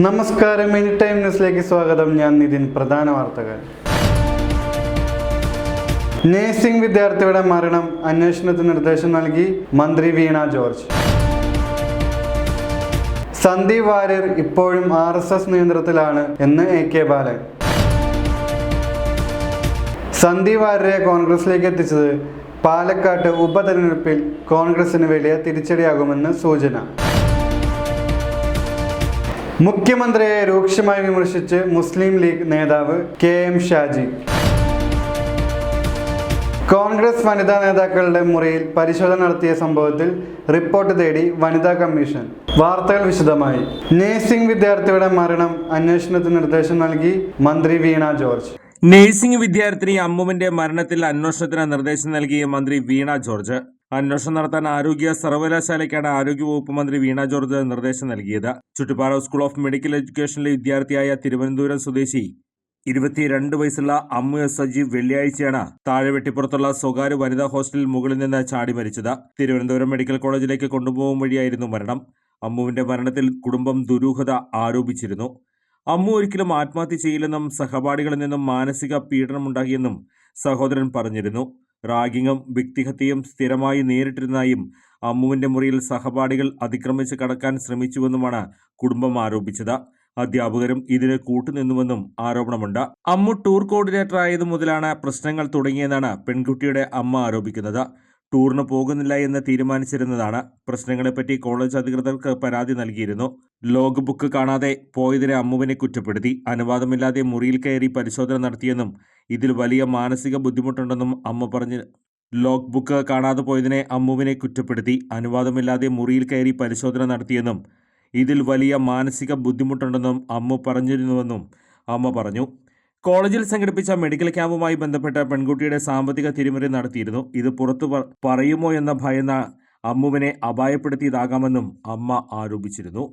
നമസ്കാരം, mini time ന്യൂസിലേക്ക് സ്വാഗതം. ഞാൻ നിതിൻ. പ്രധാന വാർത്തകൾ. നഴ്സിംഗ് വിദ്യാർത്ഥിയുടെ മരണം അന്വേഷണത്തിന് നിർദ്ദേശം നൽകി മന്ത്രി വീണ ജോർജ്. സന്ദീപ് വാര്യർ ഇപ്പോഴും RSS നിയന്ത്രണത്തിലാണ് എന്ന് AK ബാലൻ. സന്ദീപ് വാര്യരെ കോൺഗ്രസിലേക്ക് എത്തിച്ചത് പാലക്കാട്ട് ഉപതെരഞ്ഞെടുപ്പിൽ കോൺഗ്രസിന് വലിയ തിരിച്ചടിയാകുമെന്ന് സൂചന. മുഖ്യമന്ത്രിയെ രൂക്ഷമായി വിമർശിച്ച് മുസ്ലിം ലീഗ് നേതാവ് KM ഷാജി. കോൺഗ്രസ് വനിതാ നേതാക്കളുടെ മുറിയിൽ പരിശോധന നടത്തിയ സംഭവത്തിൽ റിപ്പോർട്ട് തേടി വനിതാ കമ്മീഷൻ. വാർത്തകൾ വിശദമായി. നഴ്സിംഗ് വിദ്യാർത്ഥിയുടെ മരണം അന്വേഷണത്തിന് നിർദ്ദേശം നൽകി മന്ത്രി വീണ ജോർജ്. നഴ്സിംഗ് വിദ്യാർത്ഥിനി അമ്മുവിന്റെ മരണത്തിൽ അന്വേഷണത്തിന് നിർദ്ദേശം നൽകിയ മന്ത്രി വീണ ജോർജ്. അന്വേഷണം നടത്താൻ ആരോഗ്യ സർവകലാശാലയ്ക്കാണ് ആരോഗ്യവകുപ്പ് മന്ത്രി വീണ ജോർജ് നിർദ്ദേശം നൽകിയത്. ചുറ്റുപാറ സ്കൂൾ ഓഫ് മെഡിക്കൽ എഡ്യൂക്കേഷനിലെ വിദ്യാർത്ഥിയായ തിരുവനന്തപുരം സ്വദേശി 22 വയസ്സുള്ള അമ്മു S. സജീവ് വെള്ളിയാഴ്ചയാണ് താഴെവെട്ടിപ്പുറത്തുള്ള സ്വകാര്യ വനിതാ ഹോസ്റ്റലിൽ മുകളിൽ നിന്ന് ചാടി മരിച്ചത്. തിരുവനന്തപുരം മെഡിക്കൽ കോളേജിലേക്ക് കൊണ്ടുപോകും വഴിയായിരുന്നു മരണം. അമ്മുവിന്റെ മരണത്തിൽ കുടുംബം ദുരൂഹത ആരോപിച്ചിരുന്നു. അമ്മു ഒരിക്കലും ആത്മഹത്യ ചെയ്യില്ലെന്നും സഹപാഠികളിൽ നിന്നും മാനസിക പീഡനമുണ്ടാകിയെന്നും സഹോദരൻ പറഞ്ഞിരുന്നു. റാഗിങ്ങും വ്യക്തിഹത്യയും സ്ഥിരമായി നേരിട്ടിരുന്നതായും അമ്മുവിന്റെ മുറിയിൽ സഹപാഠികൾ അതിക്രമിച്ച് കടക്കാൻ ശ്രമിച്ചുവെന്നുമാണ് കുടുംബം ആരോപിച്ചത്. അധ്യാപകരും ഇതിന് കൂട്ടുനിന്നുവെന്നും ആരോപണമുണ്ട്. അമ്മു ടൂർ കോർഡിനേറ്റർ ആയതു മുതലാണ് പ്രശ്നങ്ങൾ തുടങ്ങിയെന്നാണ് പെൺകുട്ടിയുടെ അമ്മ ആരോപിക്കുന്നത്. ടൂറിന് പോകുന്നില്ല എന്ന് തീരുമാനിച്ചിരുന്നതാണ്. പ്രശ്നങ്ങളെപ്പറ്റി കോളേജ് അധികൃതർക്ക് പരാതി നൽകിയിരുന്നു. ലോഗ് ബുക്ക് കാണാതെ പോയതിനെ അമ്മുവിനെ കുറ്റപ്പെടുത്തി. അനുവാദമില്ലാതെ മുറിയിൽ കയറി പരിശോധന നടത്തിയെന്നും ഇതിൽ വലിയ മാനസിക ബുദ്ധിമുട്ടുണ്ടെന്നും അമ്മ പറഞ്ഞു. ലോഗ് ബുക്ക് കാണാതെ പോയതിനെ അമ്മുവിനെ കുറ്റപ്പെടുത്തി. അനുവാദമില്ലാതെ മുറിയിൽ കയറി പരിശോധന നടത്തിയെന്നും ഇതിൽ വലിയ മാനസിക ബുദ്ധിമുട്ടുണ്ടെന്നും അമ്മ പറഞ്ഞിരുന്നുവെന്നും അമ്മ പറഞ്ഞു. കോളേജിൽ സംഘടിപ്പിച്ച മെഡിക്കൽ ക്യാമ്പുമായി ബന്ധപ്പെട്ട് പെൺകുട്ടിയുടെ സാമ്പത്തിക തിരിമറി നടത്തിയിരുന്നു. ഇത് പുറത്തു പറയുമോ എന്ന ഭയന്ന അമ്മുവിനെ അപായപ്പെടുത്തിയതാകാമെന്നും അമ്മ ആരോപിച്ചിരുന്നു.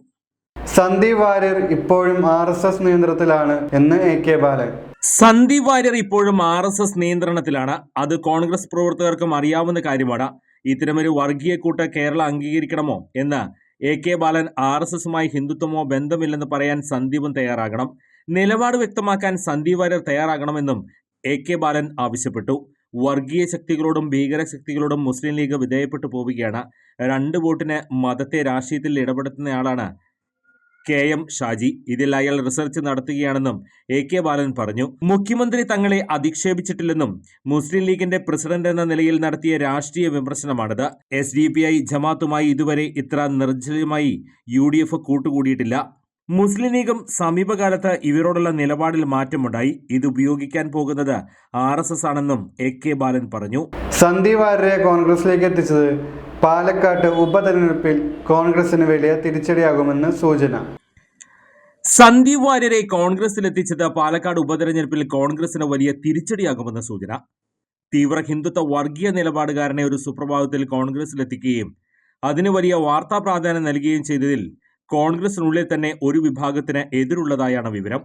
സന്ദീപ് വാര്യർ ഇപ്പോഴും RSS നിയന്ത്രണത്തിലാണ് എന്ന് AK ബാലൻ. സന്ദീപ് വാര്യർ ഇപ്പോഴും RSS നിയന്ത്രണത്തിലാണ്. അത് കോൺഗ്രസ് പ്രവർത്തകർക്കും അറിയാവുന്ന കാര്യമാണ്. ഇത്തരമൊരു വർഗീയ കൂട്ട് കേരളം അംഗീകരിക്കണമോ എന്ന് AK ബാലൻ. RSSുമായി ഹിന്ദുത്വമോ ബന്ധമില്ലെന്ന് പറയാൻ സന്ദീപും തയ്യാറാകണം. നിലപാട് വ്യക്തമാക്കാൻ സന്ദീപ് വാര്യർ തയ്യാറാകണമെന്നും AK ബാലൻ ആവശ്യപ്പെട്ടു. വർഗീയ ശക്തികളോടും ഭീകരശക്തികളോടും മുസ്ലിം ലീഗ് വിധേയപ്പെട്ടു പോവുകയാണ്. 2 വോട്ടിന് മതത്തെ രാഷ്ട്രീയത്തിൽ ഇടപെടുത്തുന്നയാളാണ് KM ഷാജി. ഇതിൽ അയാൾ റിസർച്ച് നടത്തുകയാണെന്നും AK ബാലൻ പറഞ്ഞു. മുഖ്യമന്ത്രി തങ്ങളെ അധിക്ഷേപിച്ചിട്ടില്ലെന്നും മുസ്ലിം ലീഗിന്റെ പ്രസിഡന്റ് എന്ന നിലയിൽ നടത്തിയ രാഷ്ട്രീയ വിമർശനമാണിത്. SDPI ജമാഅത്തുമായി ഇതുവരെ ഇത്ര നിർജ്ജലമായി UDF കൂട്ടുകൂടിയിട്ടില്ല. മുസ്ലിം ലീഗും സമീപകാലത്ത് ഇവരോടുള്ള നിലപാടിൽ മാറ്റമുണ്ടായി. ഇത് ഉപയോഗിക്കാൻ പോകുന്നത് RSS ആണെന്നും AK ബാലൻ പറഞ്ഞു. സന്ദീപ് വാര്യരെ കോൺഗ്രസിലേക്ക് എത്തിച്ചത് പാലക്കാട്ട് ഉപതെരഞ്ഞെടുപ്പിൽ കോൺഗ്രസിന് വലിയ തിരിച്ചടിയാകുമെന്ന് സൂചന. സന്ദീപ് വാര്യരെ കോൺഗ്രസിലെത്തിച്ചത് പാലക്കാട് ഉപതെരഞ്ഞെടുപ്പിൽ കോൺഗ്രസിന് വലിയ തിരിച്ചടിയാകുമെന്ന സൂചന. തീവ്ര ഹിന്ദുത്വ വർഗീയ നിലപാടുകാരനെ ഒരു സുപ്രഭാതത്തിൽ കോൺഗ്രസിലെത്തിക്കുകയും അതിന് വലിയ വാർത്താ പ്രാധാന്യം നൽകുകയും ചെയ്തതിൽ കോൺഗ്രസിനുള്ളിൽ തന്നെ ഒരു വിഭാഗത്തിന് എതിരുള്ളതായാണ് വിവരം.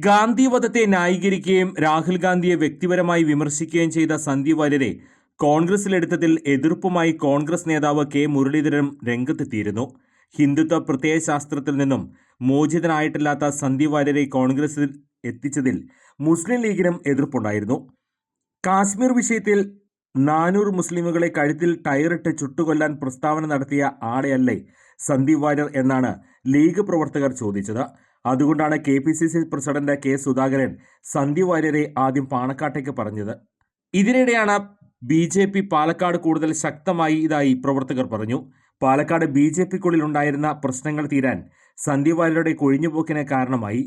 ഗാന്ധി വധത്തെ ന്യായീകരിക്കുകയും രാഹുൽ ഗാന്ധിയെ വ്യക്തിപരമായി വിമർശിക്കുകയും ചെയ്ത സന്ദീപ് വാര്യരെ കോൺഗ്രസിലെടുത്തതിൽ എതിർപ്പുമായി കോൺഗ്രസ് നേതാവ് K. മുരളീധരനും രംഗത്തെത്തിയിരുന്നു. ഹിന്ദുത്വ പ്രത്യയശാസ്ത്രത്തിൽ നിന്നും മോചിതനായിട്ടില്ലാത്ത സന്ദീപ് വാര്യരെ കോൺഗ്രസിൽ എത്തിച്ചതിൽ മുസ്ലിം ലീഗിനും എതിർപ്പുണ്ടായിരുന്നു. കാശ്മീർ വിഷയത്തിൽ 400 മുസ്ലിമുകളെ കഴുത്തിൽ ടയറിട്ട് ചുട്ടുകൊല്ലാൻ പ്രസ്താവന നടത്തിയ ആളെയല്ലേ സന്ദീപ് വാര്യർ എന്നാണ് ലീഗ് പ്രവർത്തകർ ചോദിച്ചത്. അതുകൊണ്ടാണ് KPCC president K. Sudhakaran Sandeep വാര്യരെ ആദ്യം പാണക്കാട്ടേക്ക് പറഞ്ഞത്. ഇതിനിടെയാണ് BJP പാലക്കാട് കൂടുതൽ ശക്തമായി ഇതായി പ്രവർത്തകർ പറഞ്ഞു. പാലക്കാട് BJPക്കുള്ളിൽ ഉണ്ടായിരുന്ന പ്രശ്നങ്ങൾ തീരാൻ സന്ദീപ് വാര്യരുടെ കൊഴിഞ്ഞുപോക്കിന് കാരണമായി.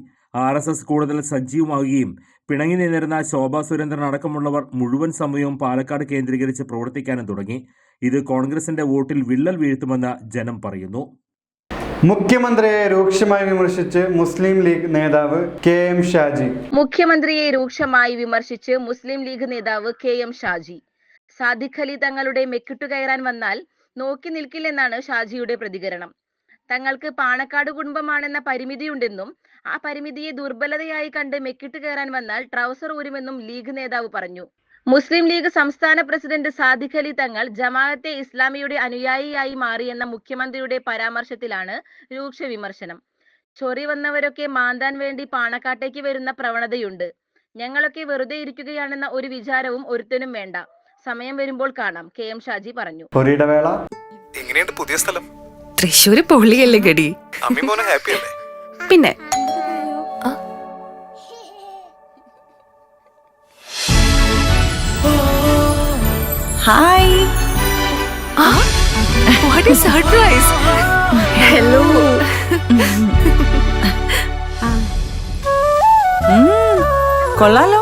RSS കൂടുതൽ സജീവമാവുകയും പിണങ്ങി നിന്നിരുന്ന ശോഭാ സുരേന്ദ്രൻ അടക്കമുള്ളവർ മുഴുവൻ സമയവും പാലക്കാട് കേന്ദ്രീകരിച്ച് പ്രവർത്തിക്കാനും തുടങ്ങി. ഇത് കോൺഗ്രസിന്റെ വോട്ടിൽ വിള്ളൽ വീഴ്ത്തുമെന്ന് ജനം പറയുന്നു. മുഖ്യമന്ത്രിയെ രൂക്ഷമായി വിമർശിച്ച് മുസ്ലിം ലീഗ് നേതാവ് KM ഷാജി. മുഖ്യമന്ത്രിയെ രൂക്ഷമായി വിമർശിച്ച് മുസ്ലിം ലീഗ് നേതാവ് KM ഷാജി. സാദിഖ് അലി തങ്ങളുടെ മെക്കിട്ടുകയറാൻ വന്നാൽ നോക്കി നിൽക്കില്ലെന്നാണ് ഷാജിയുടെ പ്രതികരണം. തങ്ങൾക്ക് പാണക്കാട് കുടുംബമാണെന്ന പരിമിതിയുണ്ടെന്നും ആ പരിമിതിയെ ദുർബലതയായി കണ്ട് മെക്കിട്ട് കയറാൻ വന്നാൽ ട്രൗസർ ഊരുമെന്നും ലീഗ് നേതാവ് പറഞ്ഞു. മുസ്ലിം ലീഗ് സംസ്ഥാന പ്രസിഡന്റ് സാദിഖ് അലി തങ്ങൾ ജമാഅത്തെ ഇസ്ലാമിയുടെ അനുയായിയായി മാറിയെന്ന മുഖ്യമന്ത്രിയുടെ പരാമർശത്തിലാണ് രൂക്ഷ വിമർശനം. ചൊറി വന്നവരൊക്കെ മാന്താൻ വേണ്ടി പാണക്കാട്ടേക്ക് വരുന്ന പ്രവണതയുണ്ട്. ഞങ്ങളൊക്കെ വെറുതെ ഇരിക്കുകയാണെന്ന ഒരു വിചാരവും ഒരുത്തനും വേണ്ട. സമയം വരുമ്പോൾ കാണാം, KM ഷാജി പറഞ്ഞു. ഒരിടവേള. എങ്ങനെയുണ്ട് പുതിയ സ്ഥലം? തൃശ്ശൂര് പൊള്ളിയല്ലേ ഗടി? അമ്മി മോനെ ഹാപ്പി അല്ലേ? പിന്നെ hi, what is surprise? Hello. കൊള്ളാലോ.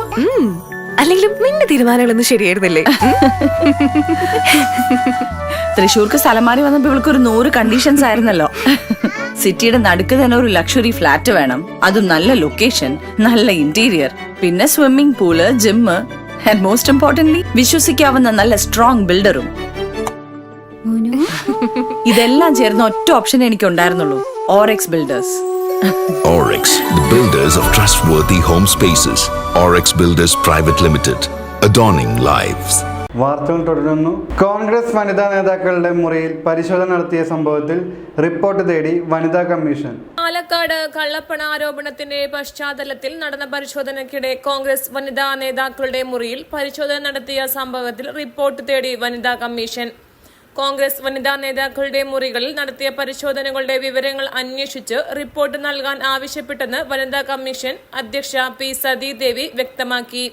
അല്ലെങ്കിലും നിന്റെ തീരുമാനങ്ങളൊന്നും ശരിയായിരുന്നില്ലേ? തൃശ്ശൂർക്ക് സ്ഥലം മാറി വന്നപ്പോ ഇവൾക്ക് ഒരു 100 കണ്ടീഷൻസ് ആയിരുന്നല്ലോ. സിറ്റിയുടെ നടുക്ക് തന്നെ ഒരു ലക്ഷറി ഫ്ലാറ്റ് വേണം, അതും നല്ല ലൊക്കേഷൻ, നല്ല ഇന്റീരിയർ, പിന്നെ swimming pool, gym, and most importantly വിശ്വസിക്കാവുന്ന നല്ല സ്ട്രോങ് ബിൽഡറും. ഇതെല്ലാം ചേർന്ന ഒറ്റ ഓപ്ഷൻ എനിക്ക് ഉണ്ടായിരുന്നുള്ളൂ, Oryx builders. Oryx, the builders of trustworthy home spaces. Oryx Builders Private Limited, adorning lives. വാർത്തകൾ തുടരുന്നു. കോൺഗ്രസ് വനിതാ നേതാക്കളുടെ മുറിയിൽ പരിശോധന നടത്തിയ സംഭവത്തിൽ റിപ്പോർട്ട് തേടി വനിതാ കമ്മീഷൻ. പാലക്കാട് കള്ളപ്പണ ആരോപണത്തിന്റെ പശ്ചാത്തലത്തിൽ നടന്ന പരിശോധനയ്ക്കിടെ കോൺഗ്രസ് വനിതാ നേതാക്കളുടെ മുറിയിൽ പരിശോധന നടത്തിയ സംഭവത്തിൽ റിപ്പോർട്ട് തേടി വനിതാ കമ്മീഷൻ. കോൺഗ്രസ് വനിതാ നേതാക്കളുടെ മുറികളിൽ നടത്തിയ പരിശോധനകളുടെ വിവരങ്ങൾ അന്വേഷിച്ച് റിപ്പോർട്ട് നൽകാൻ ആവശ്യപ്പെട്ടെന്ന് വനിതാ കമ്മീഷൻ അധ്യക്ഷ P. സതീദേവി വ്യക്തമാക്കി.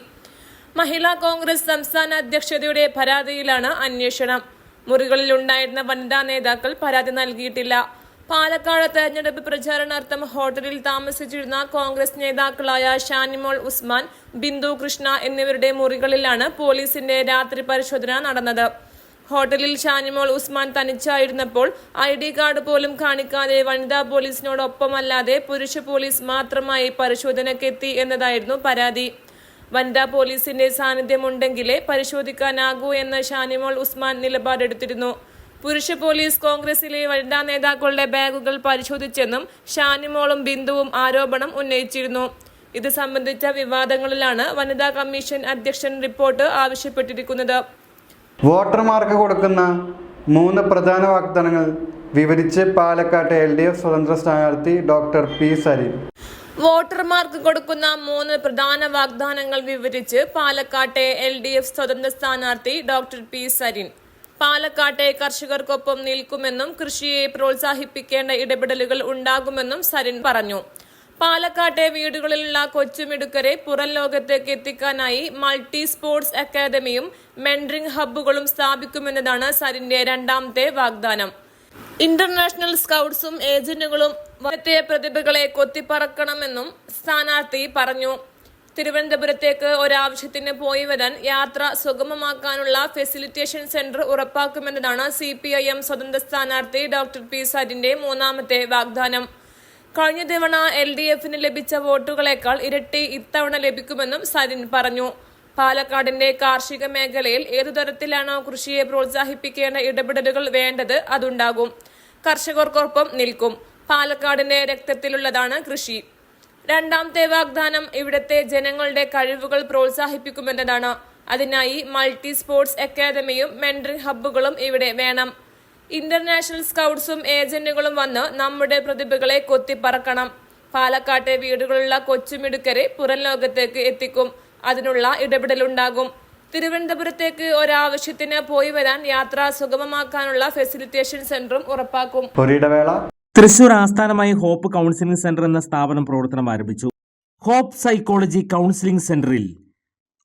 മഹിളാ കോൺഗ്രസ് സംസ്ഥാന അധ്യക്ഷതയുടെ പരാതിയിലാണ് അന്വേഷണം. മുറികളിലുണ്ടായിരുന്ന വനിതാ നേതാക്കൾ പരാതി നൽകിയിട്ടില്ല. പാലക്കാട് തെരഞ്ഞെടുപ്പ് പ്രചാരണാർത്ഥം ഹോട്ടലിൽ താമസിച്ചിരുന്ന കോൺഗ്രസ് നേതാക്കളായ ഷാനിമോൾ ഉസ്മാൻ, ബിന്ദു കൃഷ്ണ എന്നിവരുടെ മുറികളിലാണ് പോലീസിന്റെ രാത്രി പരിശോധന നടന്നത്. ഹോട്ടലിൽ ഷാനിമോൾ ഉസ്മാൻ തനിച്ചായിരുന്നപ്പോൾ ID കാർഡ് പോലും കാണിക്കാതെ വനിതാ പോലീസിനോടൊപ്പമല്ലാതെ പുരുഷ പോലീസ് മാത്രമായി പരിശോധനയ്ക്കെത്തി എന്നതായിരുന്നു പരാതി. വനിതാ പോലീസിന്റെ സാന്നിധ്യമുണ്ടെങ്കിലേ പരിശോധിക്കാനാകൂ എന്ന് ഷാനിമോൾ ഉസ്മാൻ നിലപാടെടുത്തിരുന്നു. പുരുഷ പോലീസ് കോൺഗ്രസിലെ വനിതാ നേതാക്കളുടെ ബാഗുകൾ പരിശോധിച്ചെന്നും ഷാനിമോളും ബിന്ദുവും ആരോപണം ഉന്നയിച്ചിരുന്നു. ഇത് സംബന്ധിച്ച വിവാദങ്ങളിലാണ് വനിതാ കമ്മീഷൻ അധ്യക്ഷൻ റിപ്പോർട്ട് ആവശ്യപ്പെട്ടിരിക്കുന്നത്. വോട്ടർമാർക്ക് കൊടുക്കുന്ന 3 പ്രധാന വാഗ്ദാനങ്ങൾ വിവരിച്ച് പാലക്കാട്ടെ LDF സ്വതന്ത്ര സ്ഥാനാർത്ഥി ഡോക്ടർ P. സരിൻ. വോട്ടർമാർക്ക് കൊടുക്കുന്ന 3 പ്രധാന വാഗ്ദാനങ്ങൾ വിവരിച്ച് പാലക്കാട്ടെ LDF സ്വതന്ത്ര സ്ഥാനാർത്ഥി ഡോക്ടർ P. സരിൻ. പാലക്കാട്ടെ കർഷകർക്കൊപ്പം നിൽക്കുമെന്നും കൃഷിയെ പ്രോത്സാഹിപ്പിക്കേണ്ട ഇടപെടലുകൾ ഉണ്ടാകുമെന്നും സരിൻ പറഞ്ഞു. പാലക്കാട്ടെ വീടുകളിലുള്ള കൊച്ചുമിടുക്കരെ പുറം ലോകത്തേക്ക് എത്തിക്കാനായി മൾട്ടി സ്പോർട്സ് അക്കാദമിയും മെന്ററിംഗ് ഹബ്ബുകളും സ്ഥാപിക്കുമെന്നതാണ് സരിന്റെ രണ്ടാമത്തെ വാഗ്ദാനം. ഇന്റർനാഷണൽ സ്കൗട്ട്സും ഏജന്റുകളും വനത്തെ പ്രതിഭകളെ കൊത്തിപ്പറക്കണമെന്നും സ്ഥാനാർത്ഥി പറഞ്ഞു. തിരുവനന്തപുരത്തേക്ക് ഒരാവശ്യത്തിന് പോയി വരാൻ യാത്ര സുഗമമാക്കാനുള്ള ഫെസിലിറ്റേഷൻ സെന്റർ ഉറപ്പാക്കുമെന്നതാണ് CPIM സ്വതന്ത്ര സ്ഥാനാർത്ഥി ഡോക്ടർ P. സരിന്റെ മൂന്നാമത്തെ വാഗ്ദാനം. കഴിഞ്ഞ തവണ LDFന് ലഭിച്ച വോട്ടുകളേക്കാൾ ഇരട്ടി ഇത്തവണ ലഭിക്കുമെന്നും സരിൻ പറഞ്ഞു. പാലക്കാടിന്റെ കാർഷിക മേഖലയിൽ ഏതുതരത്തിലാണോ കൃഷിയെ പ്രോത്സാഹിപ്പിക്കേണ്ട ഇടപെടലുകൾ വേണ്ടത് അതുണ്ടാകും. കർഷകർക്കൊപ്പം നിൽക്കും. പാലക്കാടിന്റെ രക്തത്തിലുള്ളതാണ് കൃഷി. രണ്ടാമത്തെ വാഗ്ദാനം ഇവിടത്തെ ജനങ്ങളുടെ കഴിവുകൾ പ്രോത്സാഹിപ്പിക്കുമെന്നതാണ്. അതിനായി മൾട്ടി സ്പോർട്സ് അക്കാദമിയും മെന്ററിംഗ് ഹബ്ബുകളും ഇവിടെ വേണം. ഇന്റർനാഷണൽ സ്കൗട്ട്സും ഏജന്റുകളും വന്ന് നമ്മുടെ പ്രതിഭകളെ കൊത്തിപ്പറക്കണം. പാലക്കാട്ടെ വീടുകളുള്ള കൊച്ചുമിടുക്കരെ പുറം ലോകത്തേക്ക് എത്തിക്കും. അതിനുള്ള ഇടപെടലുണ്ടാകും. തിരുവനന്തപുരത്തേക്ക് ഒരാവശ്യത്തിന് പോയി വരാൻ യാത്ര സുഗമമാക്കാനുള്ള ഫെസിലിറ്റേഷൻ സെന്ററും ഉറപ്പാക്കും. തൃശൂർ ആസ്ഥാനമായി ഹോപ്പ് കൗൺസിലിംഗ് സെന്റർ എന്ന സ്ഥാപനം പ്രവർത്തനം ആരംഭിച്ചു. ഹോപ്പ് സൈക്കോളജി കൗൺസിലിംഗ് സെന്ററിൽ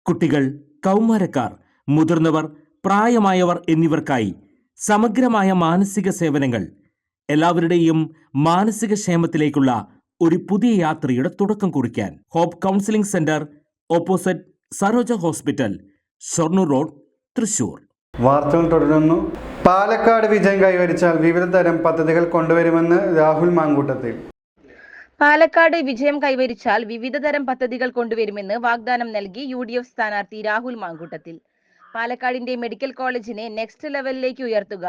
കുട്ടികൾ, കൗമാരക്കാർ, മുതിർന്നവർ, പ്രായമായവർ എന്നിവർക്കായി സമഗ്രമായ മാനസിക സേവനങ്ങൾ. എല്ലാവരുടെയും മാനസിക ക്ഷേമത്തിലേക്കുള്ള ഒരു പുതിയ യാത്രയുടെ തുടക്കം കുറിക്കാൻ hope counselling centre, opposite Saroja hospital, Shoranur road, Thrissur. വാർത്തകൾ തുടരുന്നു. പാലക്കാട് വിജയം കൈവരിച്ചാൽ വിവിധ തരം പദ്ധതികൾ കൊണ്ടുവരുമെന്ന് രാഹുൽ മാങ്കൂട്ടത്തിൽ. പാലക്കാട് വിജയം കൈവരിച്ചാൽ വിവിധ തരം പദ്ധതികൾ കൊണ്ടുവരുമെന്ന് വാഗ്ദാനം നൽകി UDF സ്ഥാനാർത്ഥി രാഹുൽ മാങ്കൂട്ടത്തിൽ. പാലക്കാടിന്റെ മെഡിക്കൽ കോളേജിനെ നെക്സ്റ്റ് ലെവലിലേക്ക് ഉയർത്തുക,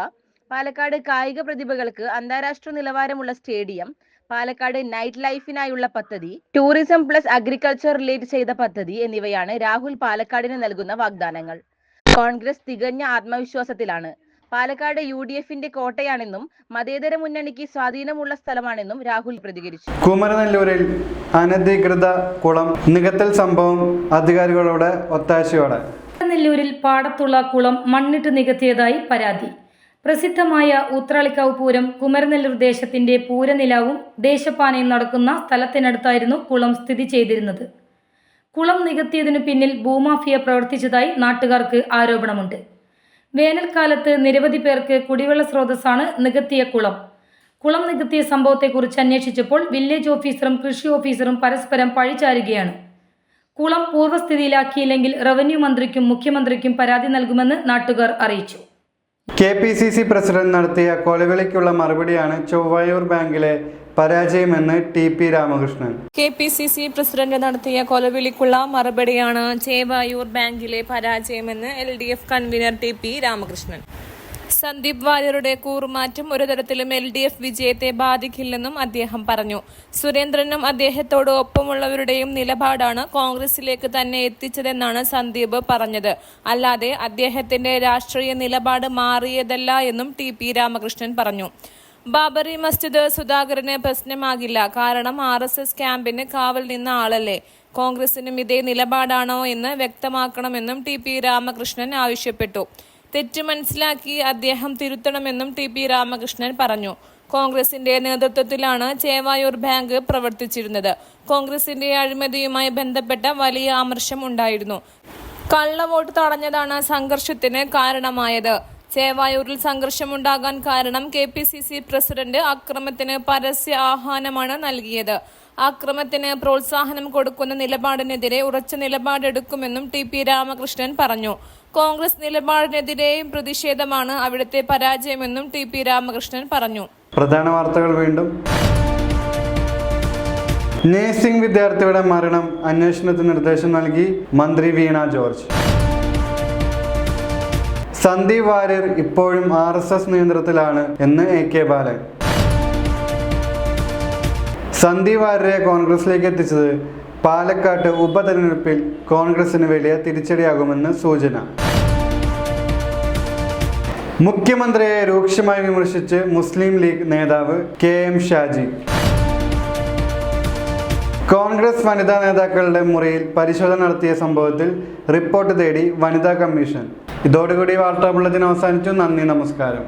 പാലക്കാട് കായിക പ്രതിഭകൾക്ക് അന്താരാഷ്ട്ര നിലവാരമുള്ള സ്റ്റേഡിയം, പാലക്കാട് നൈറ്റ് ലൈഫിനായുള്ള പദ്ധതി, ടൂറിസം പ്ലസ് അഗ്രികൾച്ചർ റിലേറ്റ് ചെയ്ത പദ്ധതി എന്നിവയാണ് രാഹുൽ പാലക്കാടിന് നൽകുന്ന വാഗ്ദാനങ്ങൾ. കോൺഗ്രസ് തികഞ്ഞ ആത്മവിശ്വാസത്തിലാണ്. പാലക്കാട് UDFന്റെ കോട്ടയാണെന്നും മതേതര മുന്നണിക്ക് സ്വാധീനമുള്ള സ്ഥലമാണെന്നും രാഹുൽ പ്രതികരിച്ചു. കുമരനെല്ലൂരിൽ അനധികൃത കുളം നികത്തൽ സംഭവം അധികാരികളുടെ ഒത്താശയോടെ. കുമരനെല്ലൂരിൽ പാടത്തുള്ള കുളം മണ്ണിട്ട് നികത്തിയതായി പരാതി. പ്രസിദ്ധമായ ഊത്രാളിക്കാവ് പൂരം കുമരനെല്ലൂർ ദേശത്തിന്റെ പൂരനിലാവും ദേശപ്പാനയും നടക്കുന്ന സ്ഥലത്തിനടുത്തായിരുന്നു കുളം സ്ഥിതി ചെയ്തിരുന്നത്. കുളം നികത്തിയതിനു പിന്നിൽ ഭൂമാഫിയ പ്രവർത്തിച്ചതായി നാട്ടുകാർക്ക് ആരോപണമുണ്ട്. വേനൽക്കാലത്ത് നിരവധി പേർക്ക് കുടിവെള്ള സ്രോതസ്സാണ് നികത്തിയ കുളം. കുളം നികത്തിയ സംഭവത്തെക്കുറിച്ച് അന്വേഷിച്ചപ്പോൾ വില്ലേജ് ഓഫീസറും കൃഷി ഓഫീസറും പരസ്പരം പഴിചാരുകയാണ്. കുളം പൂർവ്വസ്ഥിതിയിലാക്കിയില്ലെങ്കിൽ റവന്യൂ മന്ത്രിക്കും മുഖ്യമന്ത്രിക്കും പരാതി നൽകുമെന്ന് നാട്ടുകാർ അറിയിച്ചു. KPCC പ്രസിഡന്റ് നടത്തിയ കൊലവിളിക്കുള്ള മറുപടിയാണ് ചൊവ്വയൂർ ബാങ്കിലെ പരാജയമെന്ന് TP രാമകൃഷ്ണൻ. KPCC പ്രസിഡന്റ് നടത്തിയ കൊലവിളിക്കുള്ള മറുപടിയാണ് ചേവായൂർ ബാങ്കിലെ പരാജയമെന്ന് LDF convener TP Ramakrishnan. Sandeep വാര്യരുടെ കൂറുമാറ്റം ഒരു തരത്തിലും LDF വിജയത്തെ ബാധിക്കില്ലെന്നും അദ്ദേഹം പറഞ്ഞു. സുരേന്ദ്രനും അദ്ദേഹത്തോട് ഒപ്പമുള്ളവരുടെയും നിലപാടാണ് കോൺഗ്രസിലേക്ക് തന്നെ എത്തിച്ചതെന്നാണ് സന്ദീപ് പറഞ്ഞത്. അല്ലാതെ അദ്ദേഹത്തിന്റെ രാഷ്ട്രീയ നിലപാട് മാറിയതല്ല എന്നും TP രാമകൃഷ്ണൻ പറഞ്ഞു. ബാബറി മസ്ജിദ് സുധാകരന് പ്രശ്നമാകില്ല. കാരണം RSS ക്യാമ്പിന് കാവൽ നിന്ന ആളല്ലേ. കോൺഗ്രസിനും ഇതേ നിലപാടാണോ എന്ന് വ്യക്തമാക്കണമെന്നും TP രാമകൃഷ്ണൻ ആവശ്യപ്പെട്ടു. തെറ്റ് മനസ്സിലാക്കി അദ്ദേഹം തിരുത്തണമെന്നും TP രാമകൃഷ്ണൻ പറഞ്ഞു. കോൺഗ്രസിന്റെ നേതൃത്വത്തിലാണ് ചേവായൂർ ബാങ്ക് പ്രവർത്തിച്ചിരുന്നത്. കോൺഗ്രസിന്റെ അഴിമതിയുമായി ബന്ധപ്പെട്ട വലിയ അമർഷം ഉണ്ടായിരുന്നു. കള്ളവോട്ട് തടഞ്ഞതാണ് സംഘർഷത്തിന് കാരണമായത്. ചേവായൂരിൽ സംഘർഷമുണ്ടാകാൻ കാരണം KPCC പ്രസിഡന്റ് അക്രമത്തിന് പരസ്യ ആഹ്വാനമാണ് നൽകിയത്. അക്രമത്തിന് പ്രോത്സാഹനം കൊടുക്കുന്ന നിലപാടിനെതിരെ ഉറച്ച നിലപാടെടുക്കുമെന്നും TP രാമകൃഷ്ണൻ പറഞ്ഞു. കോൺഗ്രസ് നിലപാടിനെതിരെയും പ്രതിഷേധമാണ് അവിടുത്തെ പരാജയമെന്നും TP രാമകൃഷ്ണൻ പറഞ്ഞു. പ്രധാന വാർത്തകൾ വീണ്ടും. നഴ്സിംഗ് വിദ്യാർത്ഥിയുടെ മരണം അന്വേഷണത്തിന് നിർദ്ദേശം നൽകി മന്ത്രി വീണ ജോർജ്. സന്ദീപ് വാര്യർ ഇപ്പോഴും RSS നിയന്ത്രണത്തിലാണ് എന്ന് AK ബാലൻ. സന്ദീപ് വാര്യരെ കോൺഗ്രസിലേക്ക് എത്തിച്ചത് പാലക്കാട്ട് ഉപതെരഞ്ഞെടുപ്പിൽ കോൺഗ്രസിന് വലിയ തിരിച്ചടിയാകുമെന്ന് സൂചന. മുഖ്യമന്ത്രിയെ രൂക്ഷമായി വിമർശിച്ച് മുസ്ലിം ലീഗ് നേതാവ് KM ഷാജി. കോൺഗ്രസ് വനിതാ നേതാക്കളുടെ മുറിയിൽ പരിശോധന നടത്തിയ സംഭവത്തിൽ റിപ്പോർട്ട് തേടി വനിതാ കമ്മീഷൻ. ഇതോടുകൂടി വാർത്താ ബുള്ളറ്റിൻ അവസാനിച്ചു. നന്ദി, നമസ്കാരം.